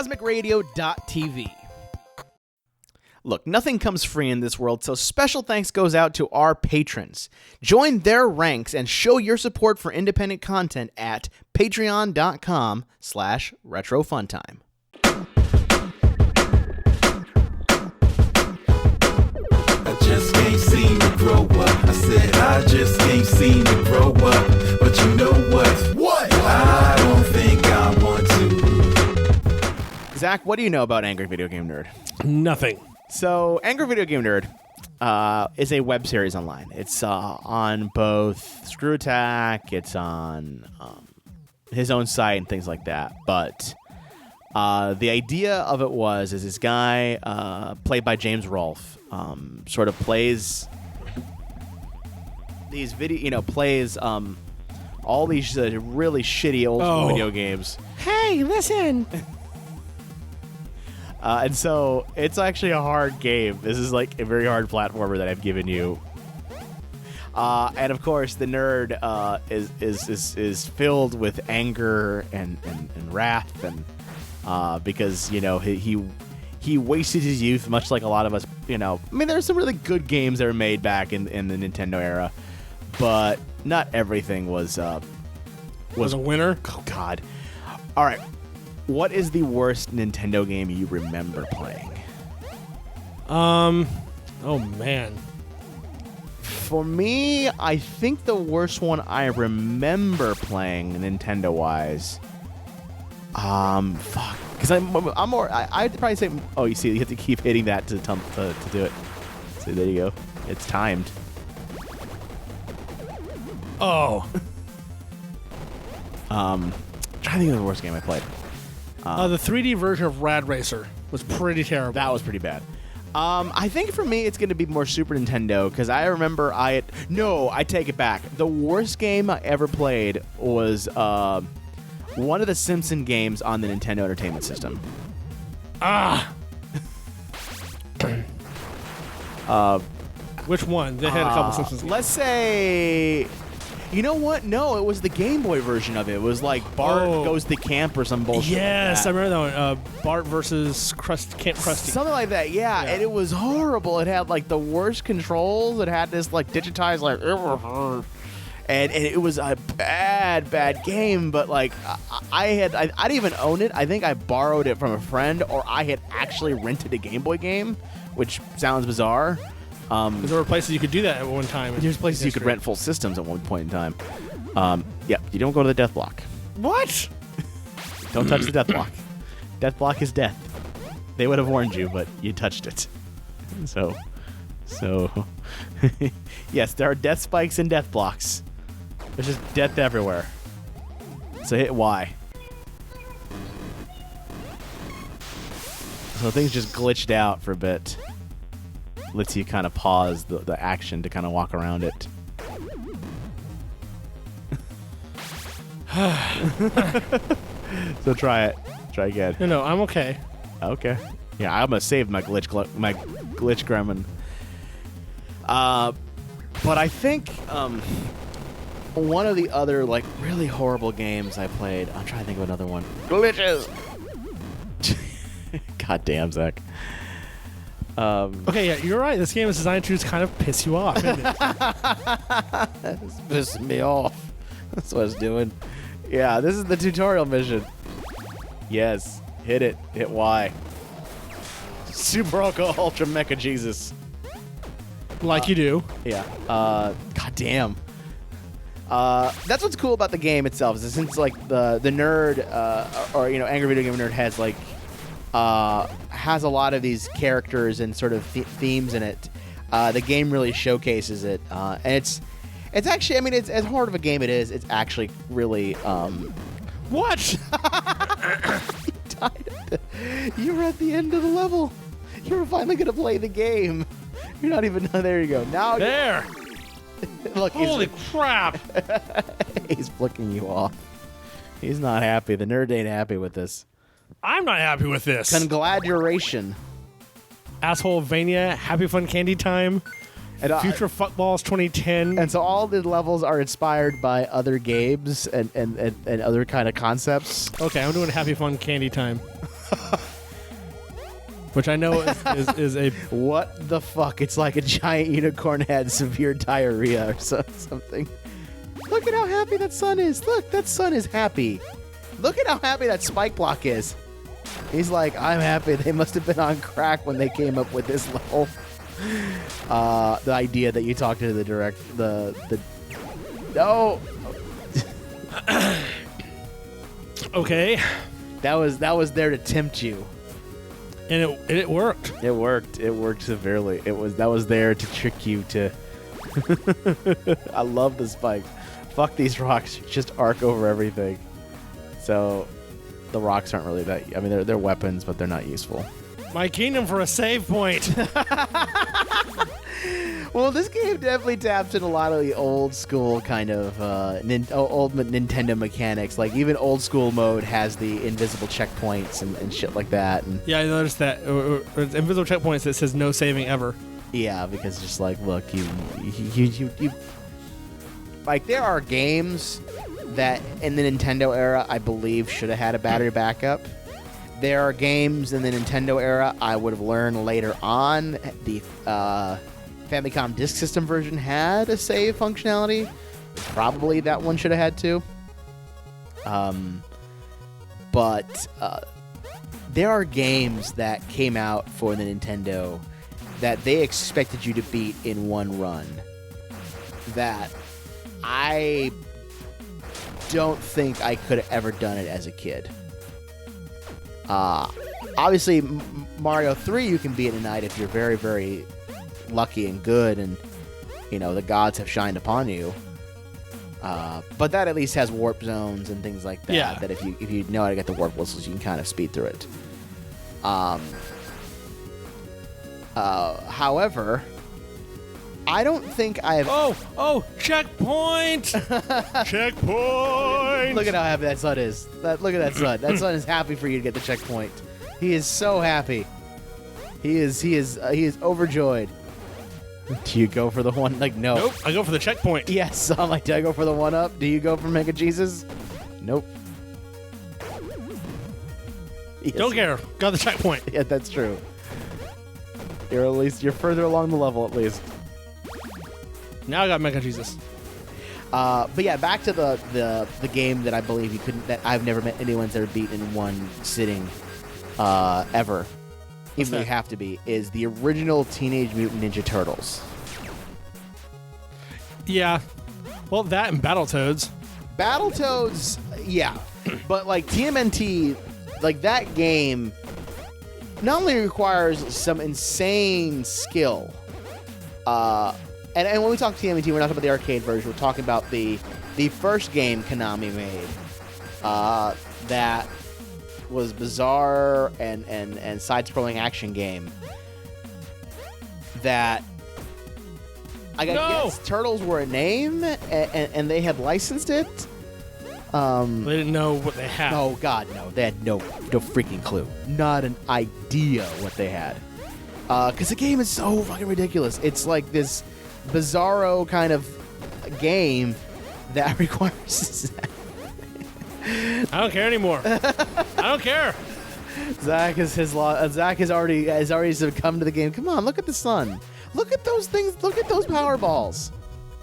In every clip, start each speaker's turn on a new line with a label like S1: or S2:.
S1: CosmicRadio.TV. Look, nothing comes free in this world, so special thanks goes out to our patrons. Join their ranks and show your support for independent content at patreon.com/retrofuntime.
S2: I just can't seem to grow up. I said I just can't seem to grow up. But you know what? What? I don't think I want to.
S1: Zach, what do you know about Angry Video Game Nerd?
S3: Nothing.
S1: So, Angry Video Game Nerd is a web series online. It's on both Screw Attack, it's on his own site and things like that. But the idea of it is this guy, played by James Rolfe, sort of plays these plays all these really shitty old school video games.
S3: Hey, listen.
S1: And so it's actually a hard game. This is like a very hard platformer that I've given you. And of course, the nerd is filled with anger and wrath, and because he wasted his youth, much like a lot of us. There's some really good games that were made back in the Nintendo era, but not everything was
S3: a winner.
S1: Oh God! All right. What is the worst Nintendo game you remember playing?
S3: Oh man.
S1: For me, I think the worst one I remember playing Nintendo-wise. Fuck. Because I'm more. I'd probably say. Oh, you see, you have to keep hitting that to do it. So there you go. It's timed.
S3: Oh.
S1: Trying to think of the worst game I played.
S3: The 3D version of Rad Racer was pretty terrible.
S1: That was pretty bad. I think for me it's going to be more Super Nintendo, because I remember I take it back. The worst game I ever played was one of the Simpson games on the Nintendo Entertainment System.
S3: Which one? They had a couple Simpsons games.
S1: Let's say... You know what? No, it was the Game Boy version of it. It was like Bart goes to camp or some bullshit.
S3: Yes, like that. I remember that one. Bart versus Camp Krusty.
S1: Something like that, yeah. And it was horrible. It had like the worst controls. It had this like digitized like... And it was a bad game, but like I didn't even own it. I think I borrowed it from a friend, or I had actually rented a Game Boy game, which sounds bizarre.
S3: Because there were places you could do that at one time.
S1: There's places you could rent full systems at one point in time. Yeah, you don't go to the death block.
S3: What?
S1: Don't touch the death block. Death block is death. They would have warned you, but you touched it. So, yes, there are death spikes and death blocks. There's just death everywhere. So hit Y. So things just glitched out for a bit. Lets you kind of pause the action to kind of walk around it. So try it. Try again.
S3: No, I'm okay.
S1: Okay. Yeah, I'm gonna save my glitch gremlin. But I think one of the other like really horrible games I played. I'm trying to think of another one. Glitches. God damn, Zach.
S3: Okay, yeah, you're right. This game is designed to just kind of piss you off, isn't it?
S1: It's pissing me off. That's what it's doing. Yeah, this is the tutorial mission. Yes, hit it. Hit Y. Super Ultra Mecha Jesus.
S3: Like you do.
S1: Yeah. God damn. That's what's cool about the game itself. Is since like the nerd or Angry Video Game Nerd has like has a lot of these characters and sort of themes in it. The game really showcases it, and it's actually, it's as hard of a game it is. It's actually really
S3: what?
S1: You were at the end of the level. You were finally gonna play the game. You're not even. There you go. Now
S3: there.
S1: Look,
S3: holy crap!
S1: He's flicking you off. He's not happy. The nerd ain't happy with this.
S3: I'm not happy with this.
S1: Congratulations.
S3: Asshole Vania, Happy Fun Candy Time, and Future Fuckballs 2010.
S1: And so all the levels are inspired by other games and other kind of concepts.
S3: Okay, I'm doing Happy Fun Candy Time. Which I know is a...
S1: What the fuck? It's like a giant unicorn had severe diarrhea or something. Look at how happy that sun is. Look, that sun is happy. Look at how happy that spike block is. He's like, I'm happy. They must have been on crack when they came up with this level. The idea that you talked to the no.
S3: Okay.
S1: That was there to tempt you.
S3: And it worked.
S1: It worked. It worked severely. That was there to trick you to. I love the spikes. Fuck these rocks. Just arc over everything. So, the rocks aren't really that. I mean, they're weapons, but they're not useful.
S3: My kingdom for a save point.
S1: Well, this game definitely taps in a lot of the old school kind of old Nintendo mechanics. Like even old school mode has the invisible checkpoints and shit like that. And
S3: yeah, I noticed that. Invisible checkpoints that says no saving ever.
S1: Yeah, because just like, look, you like there are games that in the Nintendo era I believe should have had a battery backup. There are games in the Nintendo era I would have learned later on. The Famicom Disk System version had a save functionality. Probably that one should have had too. But there are games that came out for the Nintendo that they expected you to beat in one run. That I don't think I could have ever done it as a kid. Obviously, Mario 3 you can beat in a night if you're very, very lucky and good, and you know the gods have shined upon you. But that at least has warp zones and things like that.
S3: Yeah.
S1: That if you know how to get the warp whistles, you can kind of speed through it. However, I don't think I have.
S3: Oh! Checkpoint! Checkpoint!
S1: Look at how happy that sun is. Look at that sun. That sun is happy for you to get the checkpoint. He is so happy. He is overjoyed. Do you go for the one? Like, no.
S3: Nope. I go for the checkpoint.
S1: Yes. I'm like, do I go for the one up? Do you go for Mega Jesus? Nope. Yes.
S3: Don't care. Got the checkpoint.
S1: Yeah, that's true. You're further along the level at least.
S3: Now I got Mega Jesus.
S1: But yeah, back to the game that I believe you couldn't. That I've never met anyone's ever beat in one sitting, ever. Even though you have to be, is the original Teenage Mutant Ninja Turtles.
S3: Yeah. Well, that and Battletoads.
S1: Battletoads, yeah. But like TMNT, like that game not only requires some insane skill, and when we talk TMNT, we're not talking about the arcade version. We're talking about the first game Konami made that was bizarre and side-scrolling action game that I guess Turtles were a name and they had licensed it.
S3: They didn't know what they had.
S1: Oh God, no! They had no freaking clue. Not an idea what they had. Because the game is so fucking ridiculous. It's like this bizarro kind of game that requires.
S3: I don't care anymore. I don't care.
S1: Zach has already succumbed to the game. Come on, look at the sun. Look at those things. Look at those power balls.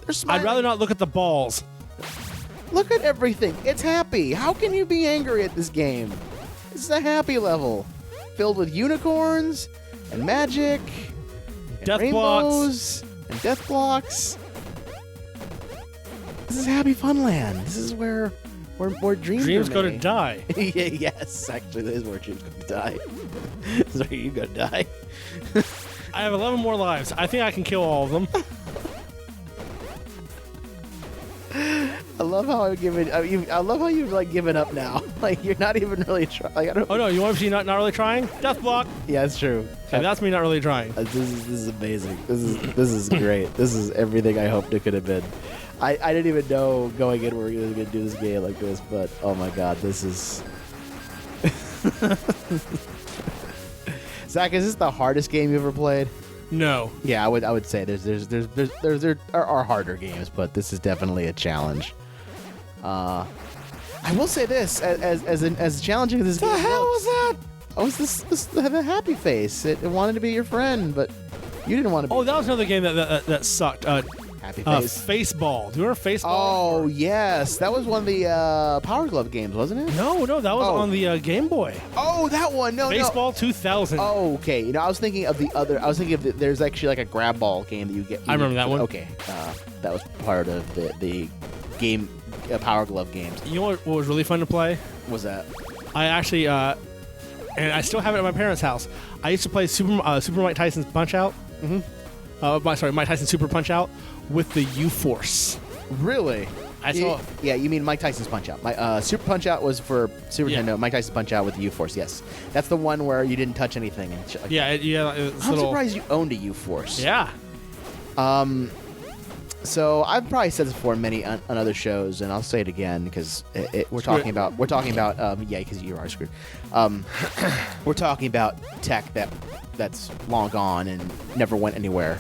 S1: They're smiling.
S3: I'd rather not look at the balls.
S1: Look at everything. It's happy. How can you be angry at this game? This is a happy level, filled with unicorns and magic, and
S3: Death
S1: rainbows and death blocks. This is happy fun land. This is where dreams
S3: go to die.
S1: Yes, actually, this is where dreams go to die. This is where you go to die.
S3: I have 11 more lives. I think I can kill all of them.
S1: I love how I've given. I love how you've like given up now. Like you're not even really trying. Like, I don't.
S3: Oh no, you want to see not really trying? Death block.
S1: Yeah, it's true.
S3: Okay, that's me not really trying.
S1: This is amazing. This is great. This is everything I hoped it could have been. I didn't even know going in we were going to do this game like this, but oh my God, this is. Zach, is this the hardest game you ever played?
S3: No.
S1: Yeah, I would say there are harder games, but this is definitely a challenge. I will say this, as challenging as this game
S3: the hell was that?
S1: the happy face. It wanted to be your friend, but you didn't want to be.
S3: Oh, that was another game that sucked.
S1: Happy face.
S3: Faceball. Do you remember Faceball?
S1: Oh, yes. That was one of the Power Glove games, wasn't it?
S3: No, that was on the Game Boy.
S1: Oh, that one. No,
S3: Baseball 2000.
S1: Oh, okay. You know, I was thinking of the other. I was thinking of there's actually like a grab ball game that you get.
S3: I remember that one.
S1: Okay. That was part of the game, Power Glove games.
S3: You know what was really fun to play?
S1: What was that?
S3: I actually, and I still have it at my parents' house. I used to play Super Mike Tyson's Punch Out. Mm-hmm. Mike Tyson Super Punch Out with the U-Force.
S1: Really? Yeah, you mean Mike Tyson's Punch Out. My Super Punch Out was for Super Nintendo. Mike Tyson's Punch Out with the U-Force. Yes, that's the one where you didn't touch anything and shit like that.
S3: I'm
S1: surprised you owned a U-Force.
S3: Yeah.
S1: So I've probably said this before on other shows, and I'll say it again because we're talking about because you are screwed. We're talking about tech that's long gone and never went anywhere.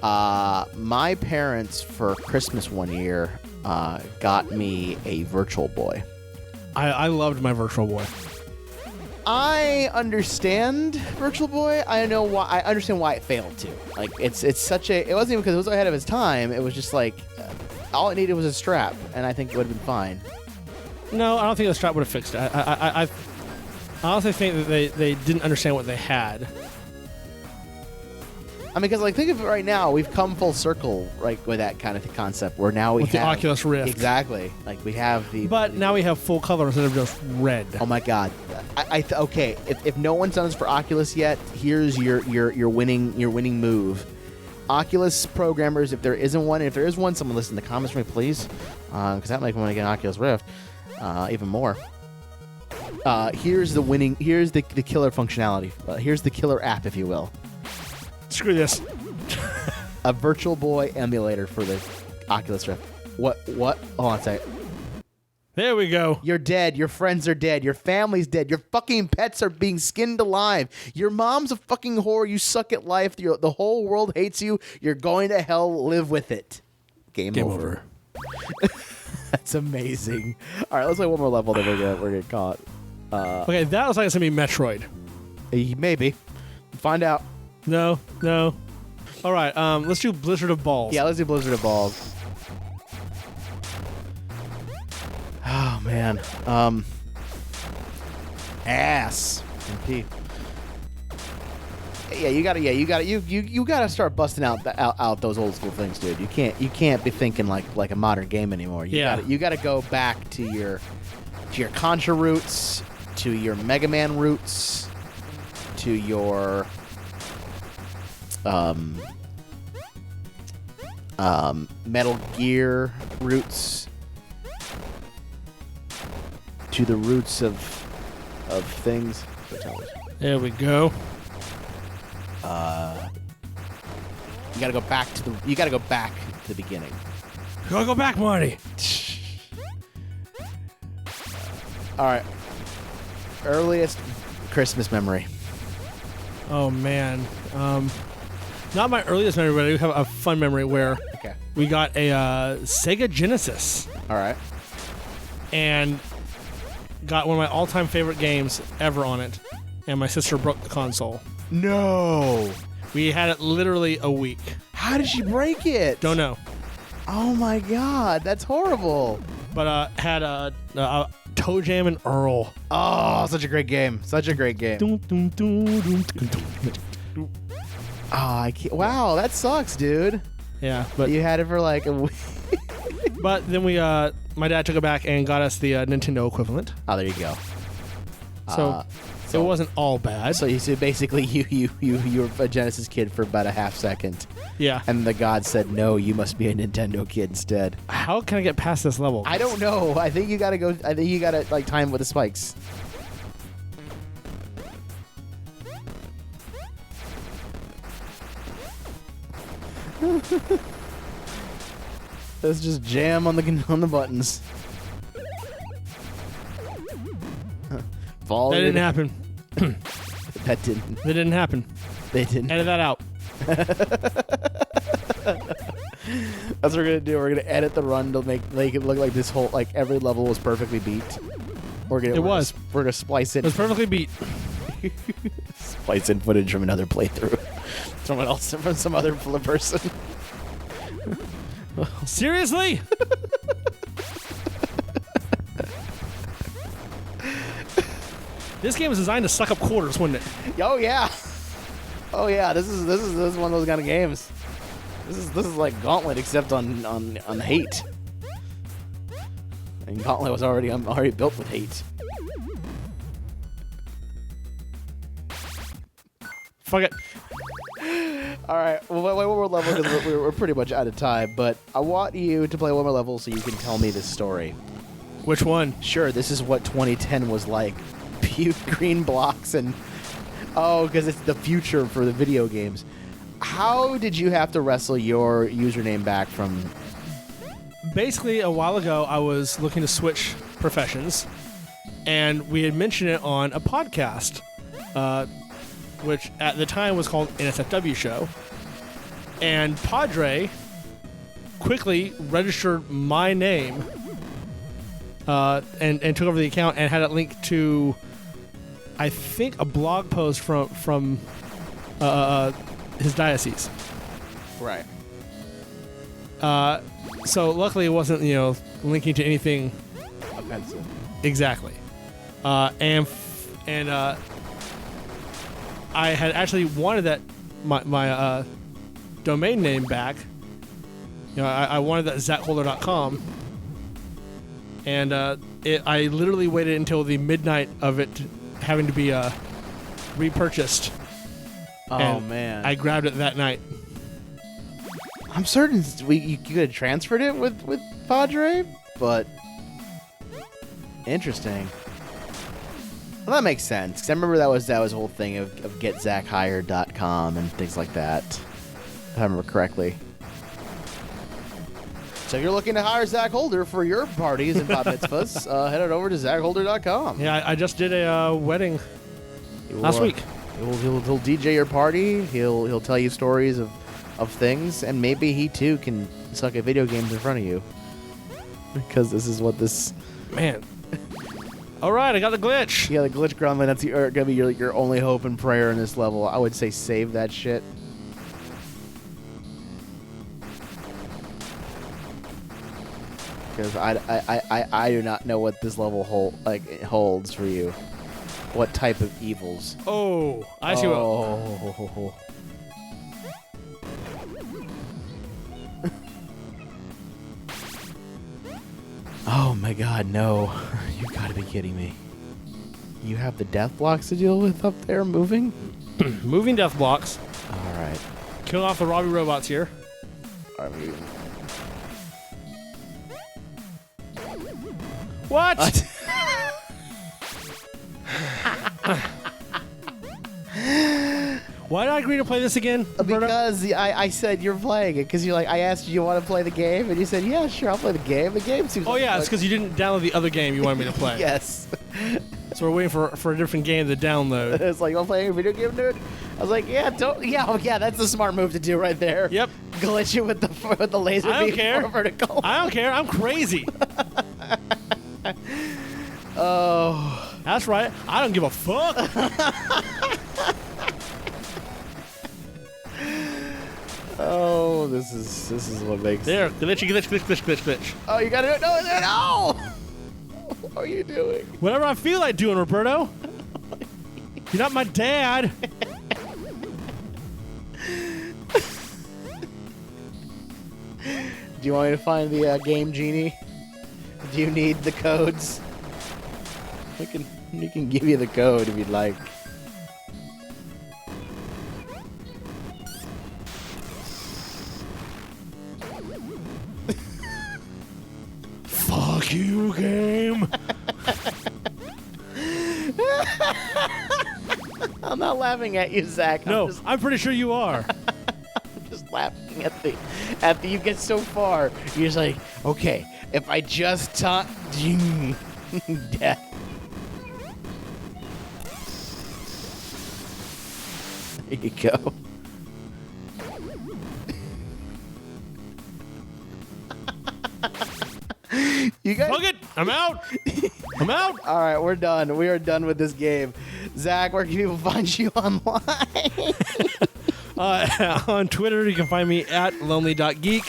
S1: My parents for Christmas one year got me a Virtual Boy.
S3: I loved my Virtual Boy.
S1: I understand Virtual Boy. I know why. I understand why it failed too. Like it's such a. It wasn't even because it was ahead of its time. It was just like all it needed was a strap, and I think it would have been fine.
S3: No, I don't think the strap would have fixed it. I honestly think that they didn't understand what they had.
S1: I mean, because like think of it right now, we've come full circle, right, with that kind of concept. Where now we
S3: have
S1: the
S3: Oculus Rift.
S1: Exactly. Like we have the.
S3: But now we have full color instead of just red.
S1: Oh my God. Okay. If no one's done this for Oculus yet, here's your winning move. Oculus programmers, if there isn't one, and if there is one, someone listen in the comments for me, please, because that might want to get an Oculus Rift even more. Here's the winning. Here's the killer functionality. Here's the killer app, if you will.
S3: Screw this.
S1: A Virtual Boy emulator for the Oculus Rift. What? Hold on a second.
S3: There we go.
S1: You're dead. Your friends are dead. Your family's dead. Your fucking pets are being skinned alive. Your mom's a fucking whore. You suck at life. The whole world hates you. You're going to hell. Live with it. Game over. That's amazing. All right, let's play one more level. Then we're gonna call it.
S3: Okay, that looks like it's gonna be Metroid.
S1: Maybe. Find out.
S3: No. All right, let's do Blizzard of Balls.
S1: Yeah, let's do Blizzard of Balls. Oh man. Ass and pee. You gotta start busting out those old school things, dude. You can't be thinking like a modern game anymore. You gotta go back to your Contra roots, to your Mega Man roots, to your Metal Gear roots, to the roots of things.
S3: There we go.
S1: You gotta go back to the beginning.
S3: Gotta go back, Marty.
S1: All right. Earliest Christmas memory.
S3: Oh man. Not my earliest memory, but I do have a fun memory where we got a Sega Genesis.
S1: All right.
S3: And got one of my all-time favorite games ever on it, and my sister broke the console.
S1: No.
S3: We had it literally a week.
S1: How did she break it?
S3: Don't know.
S1: Oh my God, that's horrible.
S3: But had Toe Jam and Earl.
S1: Oh, such a great game. Such a great game. Oh, I can't. Wow, that sucks, dude.
S3: Yeah, but
S1: you had it for like a week.
S3: But then my dad took it back and got us the Nintendo equivalent.
S1: Oh, there you go.
S3: So it wasn't all bad.
S1: So basically you were a Genesis kid for about a half second.
S3: Yeah.
S1: And the god said, no, you must be a Nintendo kid instead.
S3: How can I get past this level?
S1: I don't know. I think you gotta like time with the spikes. Let's just jam on the buttons.
S3: That didn't happen.
S1: That didn't.
S3: That didn't happen.
S1: They didn't.
S3: Edit that out.
S1: That's what we're gonna do. We're gonna edit the run to make it look like this whole every level was perfectly beat. We're gonna splice it.
S3: It was perfectly beat.
S1: Splice in footage from another playthrough. Someone else, from some other person.
S3: Seriously? This game is designed to suck up quarters, wouldn't it?
S1: Oh yeah. Oh yeah. This is one of those kind of games. This is like Gauntlet except on hate. And Gauntlet was already built with hate.
S3: Fuck it.
S1: All right, well, one more level because we're pretty much out of time. But I want you to play one more level so you can tell me this story.
S3: Which one?
S1: Sure, this is what 2010 was like. Puke green blocks and because it's the future for the video games. How did you have to wrestle your username back from?
S3: Basically, a while ago, I was looking to switch professions, and we had mentioned it on a podcast, which at the time was called NSFW Show. And Padre quickly registered my name and took over the account and had it linked to, I think, a blog post from his diocese.
S1: Right.
S3: So luckily it wasn't, linking to anything
S1: Offensive.
S3: exactly. And I had actually wanted that my domain name back. I wanted that ZachHolder.com. And I literally waited until the midnight of it having to be repurchased.
S1: Oh,
S3: and
S1: man.
S3: I grabbed it that night.
S1: I'm certain you could have transferred it with Padre, but interesting. Well, that makes sense, because I remember that was the whole thing of GetZachHired.com and things like that, if I remember correctly. So if you're looking to hire Zach Holder for your parties and bat mitzvahs, head on over to ZachHolder.com.
S3: Yeah, I just did a wedding last week.
S1: He'll DJ your party. He'll tell you stories of things, and maybe he too can suck at video games in front of you. Because this is what this...
S3: Man. All right, I got the glitch.
S1: Yeah, the glitch gremlin, that's gonna be your only hope and prayer in this level. I would say save that shit. Because I do not know what this level holds for you. What type of evils?
S3: Oh, I see what.
S1: Oh. Oh my god, no. You gotta be kidding me. You have the death blocks to deal with up there moving?
S3: Moving death blocks.
S1: Alright.
S3: Kill off the Robbie robots here. What? Why did I agree to play this again, Roberto?
S1: Because I said you're playing it. Because I asked you want to play the game, and you said, yeah, sure, I'll play the game. The game seems
S3: Oh, yeah, it's because you didn't download the other game you wanted me to play.
S1: Yes.
S3: So we're waiting for a different game to download.
S1: It's like, you want to play a video game, dude? I was like, yeah, that's the smart move to do right there.
S3: Yep.
S1: Glitch it with the laser
S3: I don't
S1: beam
S3: care.
S1: vertical.
S3: I don't care. I'm crazy.
S1: Oh.
S3: That's right. I don't give a fuck.
S1: Oh, this is what makes...
S3: There. Glitch.
S1: Oh, you gotta do it. No! What are you doing?
S3: Whatever I feel like doing, Roberto. You're not my dad.
S1: Do you want me to find the game genie? Do you need the codes? We can give you the code if you'd like.
S3: Fuck you, game.
S1: I'm not laughing at you, Zach.
S3: No, I'm pretty sure you are.
S1: I'm just laughing at the you get so far. You're just like, okay, if I just taunt death. There you go. You guys.
S3: Fuck it. I'm out. I'm out.
S1: All right, we're done. We are done with this game. Zach, where can people find you online?
S3: On Twitter, you can find me at lonely.geek.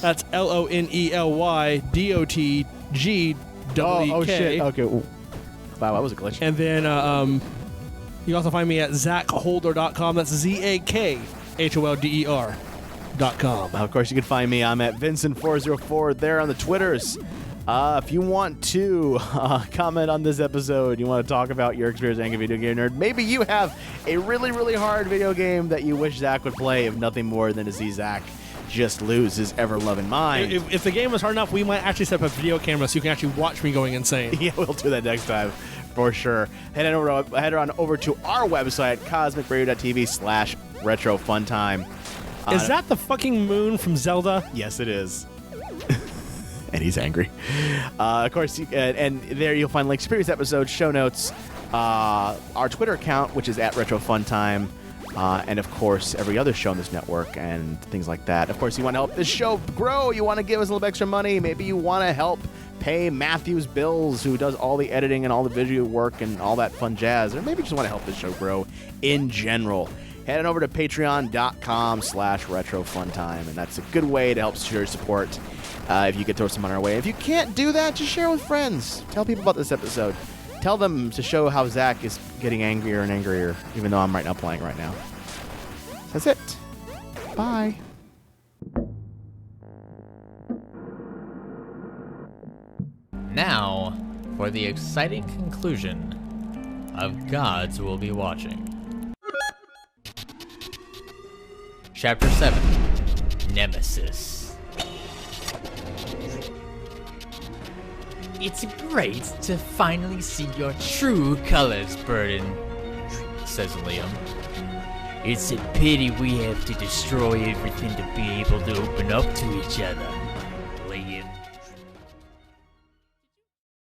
S3: That's LONELYDOTG.
S1: Oh shit. Okay. Ooh. Wow, that was a glitch.
S3: And then you can also find me at ZachHolder.com. That's ZAKHOLDER.com.
S1: Of course, you can find me. I'm at Vincent404 there on the Twitters. If you want to comment on this episode, you want to talk about your experience as a video game nerd, maybe you have a really, really hard video game that you wish Zach would play, if nothing more than to see Zach just lose his ever-loving mind.
S3: If the game was hard enough, we might actually set up a video camera so you can actually watch me going insane.
S1: Yeah, we'll do that next time for sure. Head on over to our website, CosmicRadio.TV/RetroFunTime.
S3: Is that the fucking moon from Zelda?
S1: Yes, it is. And he's angry. Of course, and there you'll find links to previous episodes, show notes, our Twitter account, which is at RetroFunTime, and of course, every other show on this network and things like that. Of course, you want to help this show grow. You want to give us a little extra money. Maybe you want to help pay Matthew's bills, who does all the editing and all the visual work and all that fun jazz. Or maybe you just want to help this show grow in general. Head on over to patreon.com/retrofuntime, and that's a good way to help secure support if you could throw some money our way. If you can't do that, just share with friends. Tell people about this episode. Tell them to show how Zach is getting angrier and angrier, even though I'm right now playing right now. That's it. Bye.
S4: Now, for the exciting conclusion of Gods Will Be Watching. Chapter 7, Nemesis. It's great to finally see your true colors, Burden, says Liam. It's a pity we have to destroy everything to be able to open up to each other.